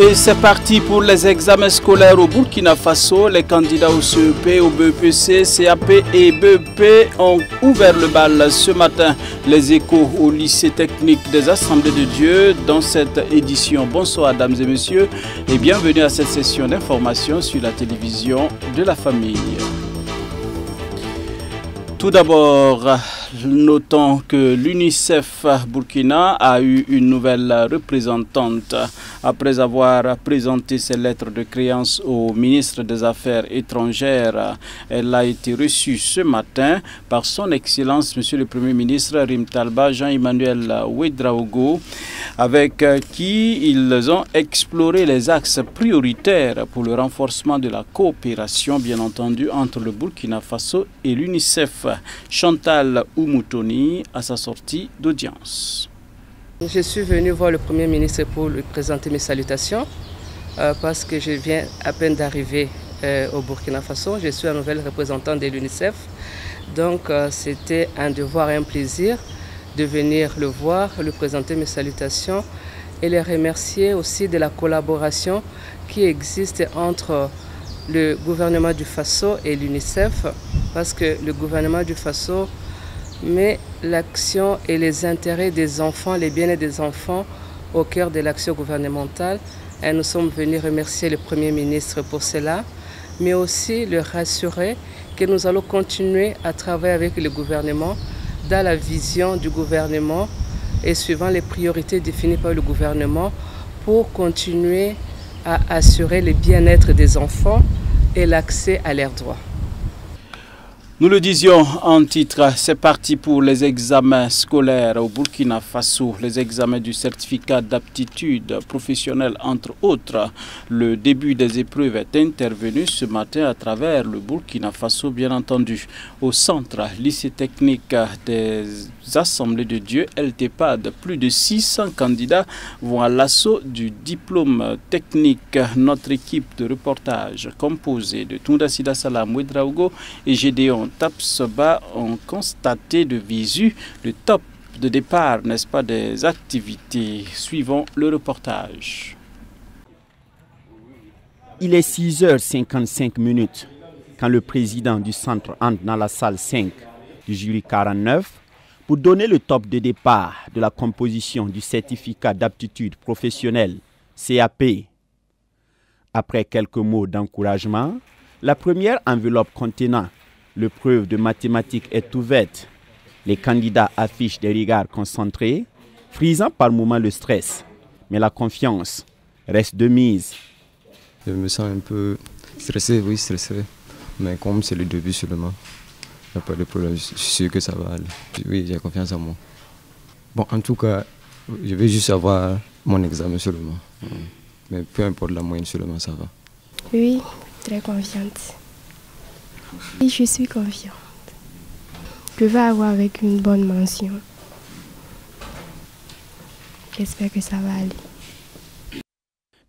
Et c'est parti pour les examens scolaires au Burkina Faso. Les candidats au CEP, au BEPC, CAP et BEP ont ouvert le bal ce matin. Les échos au lycée technique des Assemblées de Dieu dans cette édition. Bonsoir, dames et messieurs, et bienvenue à cette session d'information sur la télévision de la famille. Tout d'abord, notons que l'UNICEF Burkina a eu une nouvelle représentante. Après avoir présenté ses lettres de créance au ministre des Affaires étrangères, elle a été reçue ce matin par son Excellence, Monsieur le Premier ministre Rim Talba Jean-Emmanuel Ouedraogo, avec qui ils ont exploré les axes prioritaires pour le renforcement de la coopération, bien entendu, entre le Burkina Faso et l'UNICEF. Chantal Oumoutoni à sa sortie d'audience. Je suis venu voir le Premier ministre pour lui présenter mes salutations parce que je viens à peine d'arriver au Burkina Faso. Je suis un nouvel représentant de l'UNICEF. Donc c'était un devoir et un plaisir de venir le voir, lui présenter mes salutations et les remercier aussi de la collaboration qui existe entre le gouvernement du Faso et l'UNICEF, parce que le gouvernement du Faso met l'action et les intérêts des enfants, les bien-être des enfants au cœur de l'action gouvernementale. Et nous sommes venus remercier le Premier ministre pour cela, mais aussi le rassurer que nous allons continuer à travailler avec le gouvernement dans la vision du gouvernement et suivant les priorités définies par le gouvernement pour continuer à assurer le bien-être des enfants et l'accès à leurs droits. Nous le disions en titre, c'est parti pour les examens scolaires au Burkina Faso, les examens du certificat d'aptitude professionnelle entre autres. Le début des épreuves est intervenu ce matin à travers le Burkina Faso, bien entendu. Au centre lycée technique des Assemblées de Dieu, LTPAD, plus de 600 candidats vont à l'assaut du diplôme technique. Notre équipe de reportage composée de Tounda Sida Salam Ouedraogo et Gédéon Tapsoba ont constaté de visu le top de départ, n'est-ce pas, des activités. Suivons le reportage. Il est 6h55 quand le président du centre entre dans la salle 5 du jury 49 pour donner le top de départ de la composition du certificat d'aptitude professionnelle CAP. Après quelques mots d'encouragement, la première enveloppe contenant l'épreuve de mathématiques est ouverte. Les candidats affichent des regards concentrés, frisant par moments le stress. Mais la confiance reste de mise. Je me sens un peu stressé, oui, stressé. Mais comme c'est le début seulement, il n'y a pas de problème. Je suis sûr que ça va aller. Oui, j'ai confiance en moi. Bon, en tout cas, je vais juste avoir mon examen seulement. Mais peu importe la moyenne seulement, ça va. Oui, très confiante. Oui, je suis confiante. Je vais avoir avec une bonne mention. J'espère que ça va aller.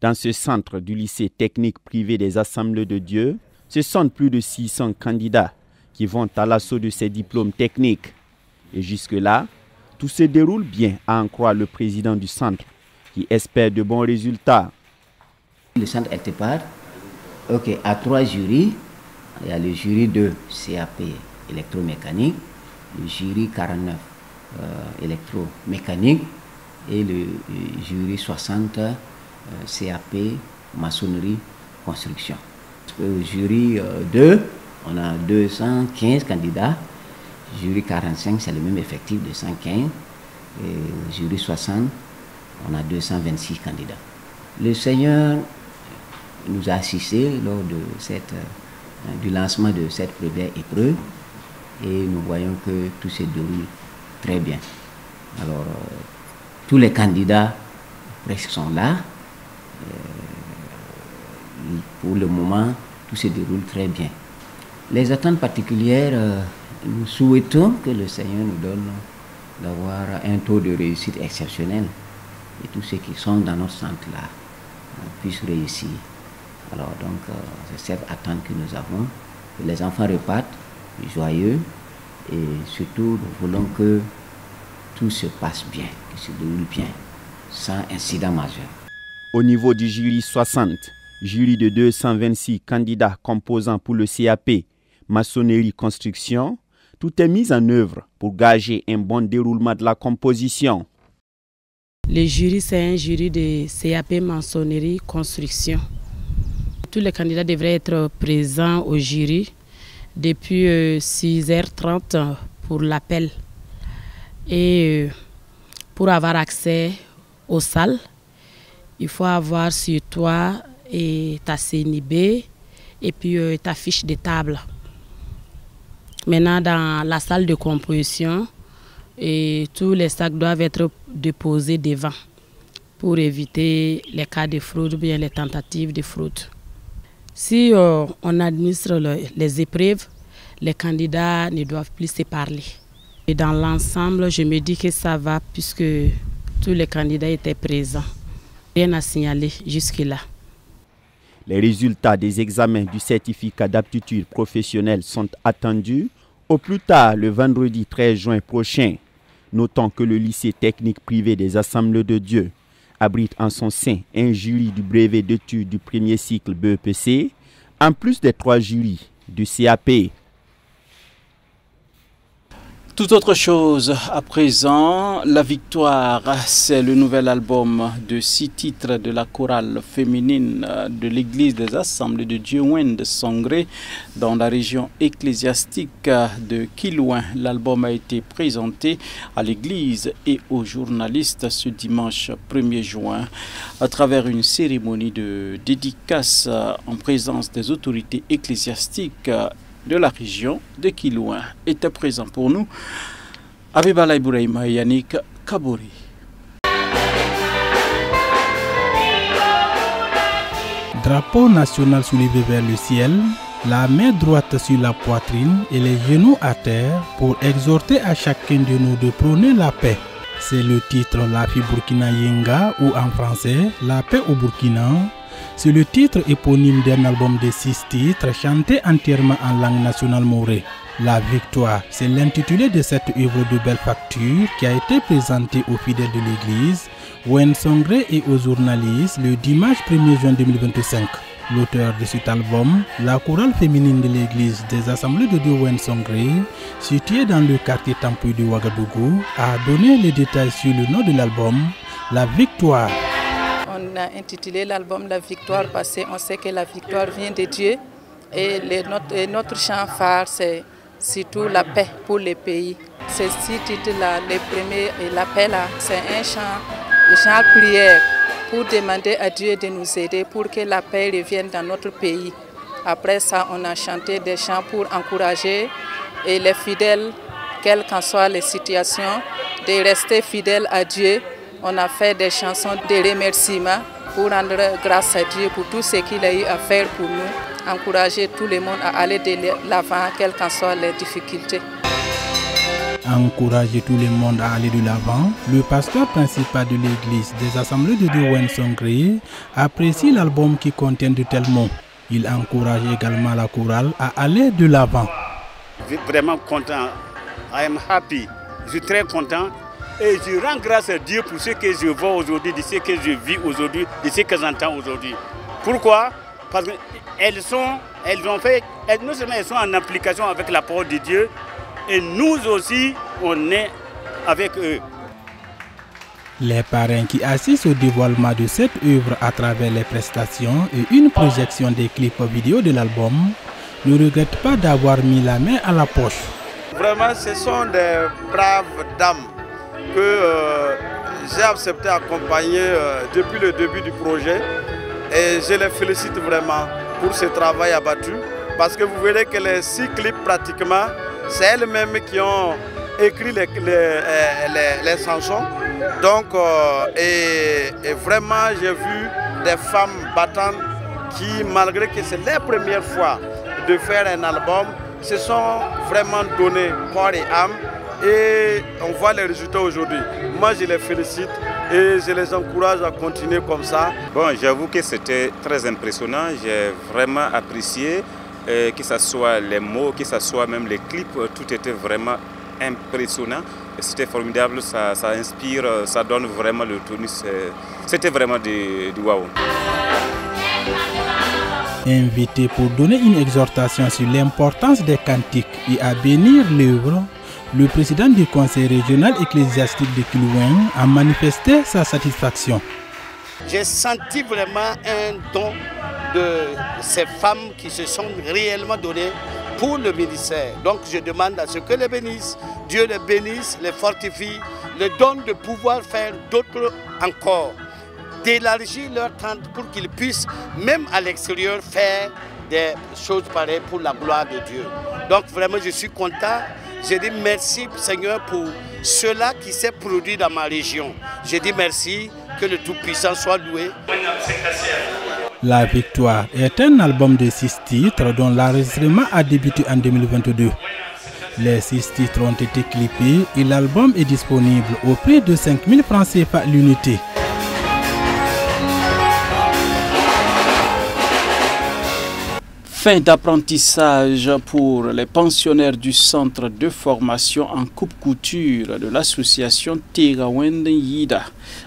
Dans ce centre du lycée technique privé des Assemblées de Dieu, ce sont plus de 600 candidats qui vont à l'assaut de ces diplômes techniques. Et jusque-là, tout se déroule bien, à en croire le président du centre, qui espère de bons résultats. Le centre LTPAD, a 3 jurys. Il y a le jury de CAP électromécanique, le jury 49 électromécanique et le jury 60 CAP maçonnerie construction. Au jury 2, on a 215 candidats. Jury 45, c'est le même effectif de 115. Et jury 60, on a 226 candidats. Le Seigneur nous a assistés lors de du lancement de cette première épreuve et nous voyons que tout se déroule très bien. Alors, tous les candidats presque sont là. Pour le moment, tout se déroule très bien. Les attentes particulières, nous souhaitons que le Seigneur nous donne d'avoir un taux de réussite exceptionnel et tous ceux qui sont dans notre centre là puissent réussir. Alors donc, c'est cette attente que nous avons, que les enfants repartent joyeux et surtout nous voulons que tout se passe bien, que se déroule bien, sans incident majeur. Au niveau du jury 60, jury de 226 candidats composants pour le CAP, maçonnerie construction, tout est mis en œuvre pour gager un bon déroulement de la composition. Le jury, c'est un jury de CAP maçonnerie construction. Tous les candidats devraient être présents au jury depuis 6h30 pour l'appel. Et pour avoir accès aux salles, il faut avoir sur toi ta CNIB et puis ta fiche de table. Maintenant, dans la salle de composition, tous les sacs doivent être déposés devant pour éviter les cas de fraude ou bien les tentatives de fraude. Si on administre les épreuves, les candidats ne doivent plus se parler. Et dans l'ensemble, je me dis que ça va puisque tous les candidats étaient présents. Rien à signaler jusque-là. Les résultats des examens du certificat d'aptitude professionnelle sont attendus au plus tard le vendredi 13 juin prochain. Notons que le lycée technique privé des Assemblées de Dieu abrite en son sein un jury du brevet d'études du premier cycle BEPC, en plus des 3 jurys du CAP. Tout autre chose à présent, La Victoire, c'est le nouvel album de 6 titres de la chorale féminine de l'église des Assemblées de Dieu Wende Songré dans la région ecclésiastique de Kilouin. L'album a été présenté à l'église et aux journalistes ce dimanche 1er juin à travers une cérémonie de dédicace en présence des autorités ecclésiastiques de la région de Kilouin. Était présent pour nous Abibala Ibrahima et Yannick Kabori. Drapeau national soulevé vers le ciel, la main droite sur la poitrine et les genoux à terre pour exhorter à chacun de nous de prôner la paix. C'est le titre La Fi Burkina Yenga ou en français La paix au Burkina. C'est le titre éponyme d'un album de 6 titres chanté entièrement en langue nationale mauré. La Victoire, c'est l'intitulé de cette œuvre de belle facture qui a été présentée aux fidèles de l'église, Wende Songré et aux journalistes le dimanche 1er juin 2025. L'auteur de cet album, la chorale féminine de l'église des Assemblées de Dieu Wende Songré, située dans le quartier Tampuy de Ouagadougou, a donné les détails sur le nom de l'album, La Victoire. On a intitulé l'album La Victoire parce qu'on sait que la victoire vient de Dieu et notre chant phare c'est surtout la paix pour les pays. Ces 6 titres-là, le premier et la paix là, c'est un chant prière pour demander à Dieu de nous aider pour que la paix revienne dans notre pays. Après ça, on a chanté des chants pour encourager et les fidèles, quelles qu'en soient les situations, de rester fidèles à Dieu. On a fait des chansons de remerciement pour rendre grâce à Dieu pour tout ce qu'il a eu à faire pour nous. Encourager tout le monde à aller de l'avant, quelles qu'en soient les difficultés. Encourager tout le monde à aller de l'avant, le pasteur principal de l'église des Assemblées de Dieu Wende Songré apprécie l'album qui contient de tels mots. Il encourage également la chorale à aller de l'avant. Je suis vraiment content. I am happy. Je suis très content. Et je rends grâce à Dieu pour ce que je vois aujourd'hui, de ce que je vis aujourd'hui, de ce que j'entends aujourd'hui. Pourquoi? Parce qu'elles ont fait, non seulement elles sont en application avec la parole de Dieu, et nous aussi, on est avec eux. Les parrains qui assistent au dévoilement de cette œuvre à travers les prestations et une projection des clips vidéo de l'album ne regrettent pas d'avoir mis la main à la poche. Vraiment, ce sont des braves dames que j'ai accepté d'accompagner depuis le début du projet et je les félicite vraiment pour ce travail abattu parce que vous verrez que les 6 clips pratiquement c'est elles-mêmes qui ont écrit les chansons donc et vraiment j'ai vu des femmes battantes qui malgré que c'est leur première fois de faire un album se sont vraiment données corps et âme. Et on voit les résultats aujourd'hui. Moi, je les félicite et je les encourage à continuer comme ça. Bon, j'avoue que c'était très impressionnant. J'ai vraiment apprécié que ce soit les mots, que ce soit même les clips. Tout était vraiment impressionnant. c'était formidable, ça inspire, ça donne vraiment le tonus. C'était vraiment du waouh. Invité pour donner une exhortation sur l'importance des cantiques et à bénir l'œuvre, le président du conseil régional ecclésiastique de Kilouin a manifesté sa satisfaction. J'ai senti vraiment un don de ces femmes qui se sont réellement données pour le ministère. Donc je demande à ce que les bénisse, Dieu les bénisse, les fortifie, les donne de pouvoir faire d'autres encore, d'élargir leur tente pour qu'ils puissent, même à l'extérieur, faire des choses pareilles pour la gloire de Dieu. Donc vraiment je suis content. Je dis merci Seigneur pour cela qui s'est produit dans ma région. Je dis merci, que le Tout-Puissant soit loué. La Victoire est un album de 6 titres dont l'enregistrement a débuté en 2022. Les 6 titres ont été clippés et l'album est disponible au prix de 5 000 francs CFA l'unité. Fin d'apprentissage pour les pensionnaires du centre de formation en coupe-couture de l'association Tegawende Yida.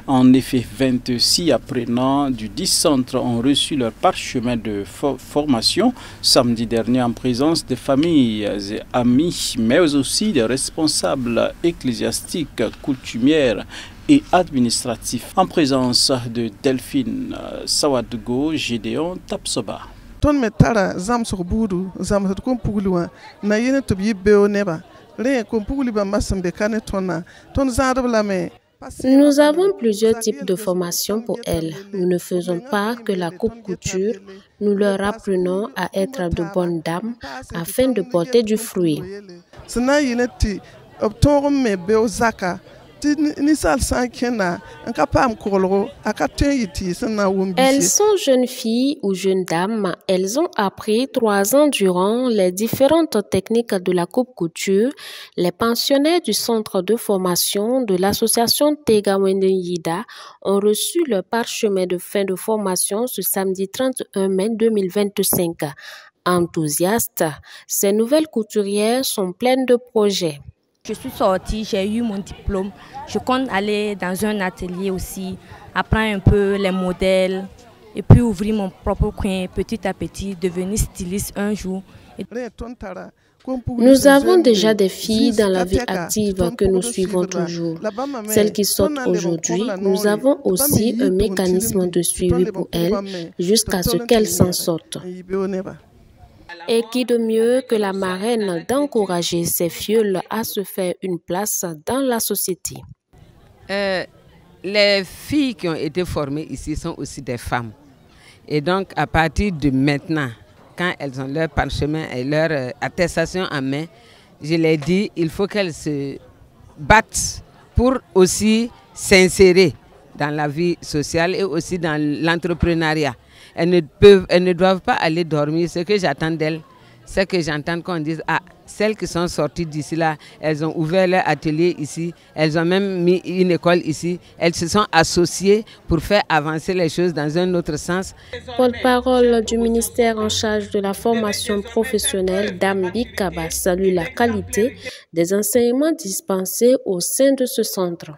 En effet, 26 apprenants du 10 centres ont reçu leur parchemin de formation samedi dernier en présence des familles et amis, mais aussi des responsables ecclésiastiques, coutumières et administratifs, en présence de Delphine Sawadgo, Gédéon Tapsoba. Ton metara zam sur budu zam sur kompugluwa na yene to bi beo neba re kompugli ba masambe kane tona ton zadabla me. Nous avons plusieurs types de formations pour elles. Nous ne faisons pas que la coupe-couture, nous leur apprenons à être de bonnes dames afin de porter du fruit. Elles sont jeunes filles ou jeunes dames. Elles ont appris 3 ans durant les différentes techniques de la coupe-couture. Les pensionnaires du centre de formation de l'association Tegawende Yida ont reçu leur parchemin de fin de formation ce samedi 31 mai 2025. Enthousiastes, ces nouvelles couturières sont pleines de projets. Je suis sortie, j'ai eu mon diplôme. Je compte aller dans un atelier aussi, apprendre un peu les modèles et puis ouvrir mon propre coin petit à petit, devenir styliste un jour. Nous avons déjà des filles dans la vie active que nous suivons toujours. Celles qui sortent aujourd'hui, nous avons aussi un mécanisme de suivi pour elles jusqu'à ce qu'elles s'en sortent. Et qui de mieux que la marraine d'encourager ces fioles à se faire une place dans la société? Les filles qui ont été formées ici sont aussi des femmes. Et donc à partir de maintenant, quand elles ont leur parchemin et leur attestation en main, je les dis, il faut qu'elles se battent pour aussi s'insérer dans la vie sociale et aussi dans l'entrepreneuriat. Elles ne doivent pas aller dormir. Ce que j'attends d'elles, c'est que j'entends qu'on dise, ah, celles qui sont sorties d'ici là, elles ont ouvert leur atelier ici, elles ont même mis une école ici, elles se sont associées pour faire avancer les choses dans un autre sens. Porte-parole du ministère en charge de la formation professionnelle, Dame Bikaba, salue la qualité des enseignements dispensés au sein de ce centre.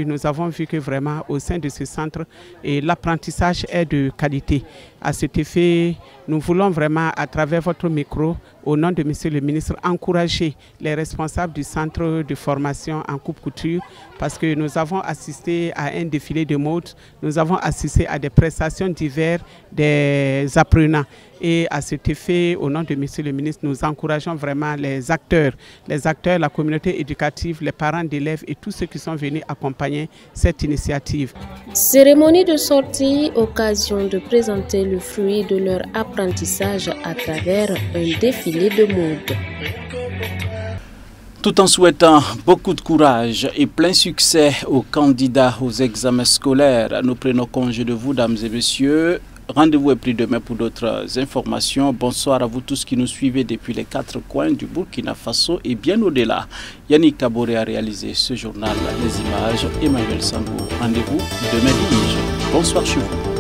Nous avons vu que vraiment au sein de ce centre, l'apprentissage est de qualité. À cet effet, nous voulons vraiment à travers votre micro, au nom de Monsieur le ministre, encourager les responsables du centre de formation en coupe-couture parce que nous avons assisté à un défilé de mode, nous avons assisté à des prestations diverses des apprenants. Et à cet effet, au nom de Monsieur le ministre, nous encourageons vraiment les acteurs, la communauté éducative, les parents d'élèves et tous ceux qui sont venus accompagner cette initiative. Cérémonie de sortie, occasion de présenter le fruit de leur apprentissage à travers un défilé de mode. Tout en souhaitant beaucoup de courage et plein succès aux candidats aux examens scolaires, nous prenons congé de vous, dames et messieurs. Rendez-vous est pris demain pour d'autres informations. Bonsoir à vous tous qui nous suivez depuis les 4 coins du Burkina Faso et bien au-delà. Yannick Kaboré a réalisé ce journal, les images, Emmanuel Sambou. Rendez-vous demain dimanche. Bonsoir chez vous.